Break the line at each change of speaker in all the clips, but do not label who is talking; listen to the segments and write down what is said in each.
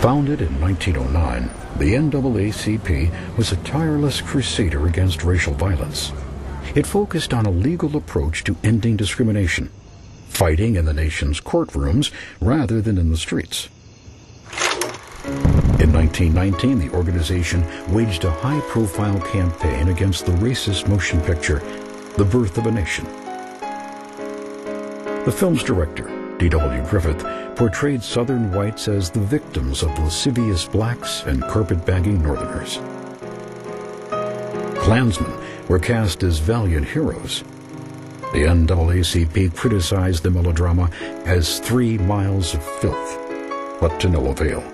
Founded in 1909, the NAACP was a tireless crusader against racial violence. It focused on a legal approach to ending discrimination, fighting in the nation's courtrooms rather than in the streets. In 1919, the organization waged a high-profile campaign against the racist motion picture, The Birth of a Nation. The film's director, D.W. Griffith, portrayed Southern whites as the victims of lascivious blacks and carpetbagging Northerners. Klansmen were cast as valiant heroes. The NAACP criticized the melodrama as 3 miles of filth, but to no avail.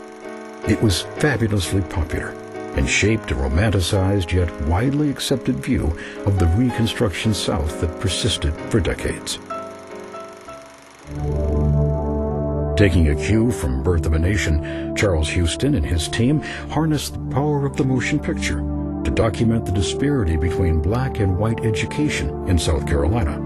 It was fabulously popular and shaped a romanticized yet widely accepted view of the Reconstruction South that persisted for decades. Taking a cue from Birth of a Nation, Charles Houston and his team harnessed the power of the motion picture to document the disparity between black and white education in South Carolina.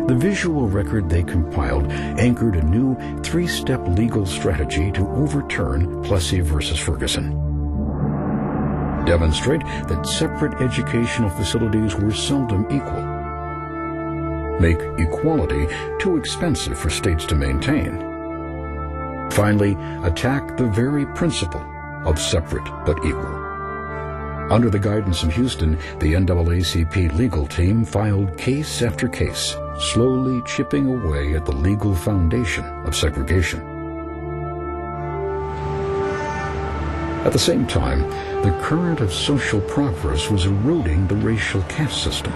The visual record they compiled anchored a new 3-step legal strategy to overturn Plessy versus Ferguson. Demonstrate that separate educational facilities were seldom equal. Make equality too expensive for states to maintain. Finally, attack the very principle of separate but equal. Under the guidance of Houston, the NAACP legal team filed case after case, slowly chipping away at the legal foundation of segregation. At the same time, the current of social progress was eroding the racial caste system.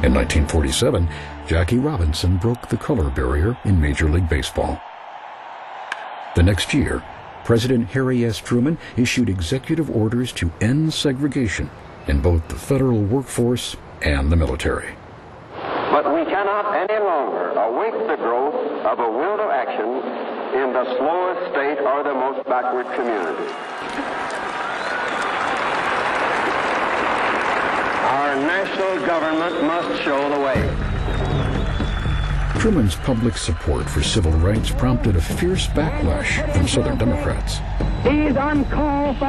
In 1947, Jackie Robinson broke the color barrier in Major League Baseball. The next year, President Harry S. Truman issued executive orders to end segregation in both the federal workforce and the military.
But we cannot any longer await the growth of a will to action in the slowest state or the most backward community. Our national government must show the way.
Truman's public support for civil rights prompted a fierce backlash from Southern Democrats.
These uncalled for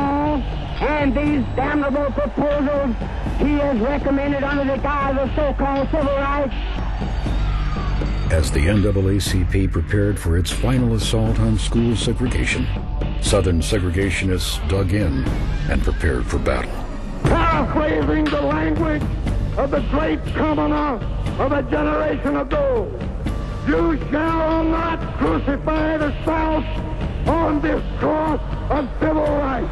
and these damnable proposals he has recommended under the guise of so-called civil rights.
As the NAACP prepared for its final assault on school segregation, Southern segregationists dug in and prepared for battle.
Paraphrasing the language of the great commoner of a generation ago, you shall not crucify the South on this cross of civil rights.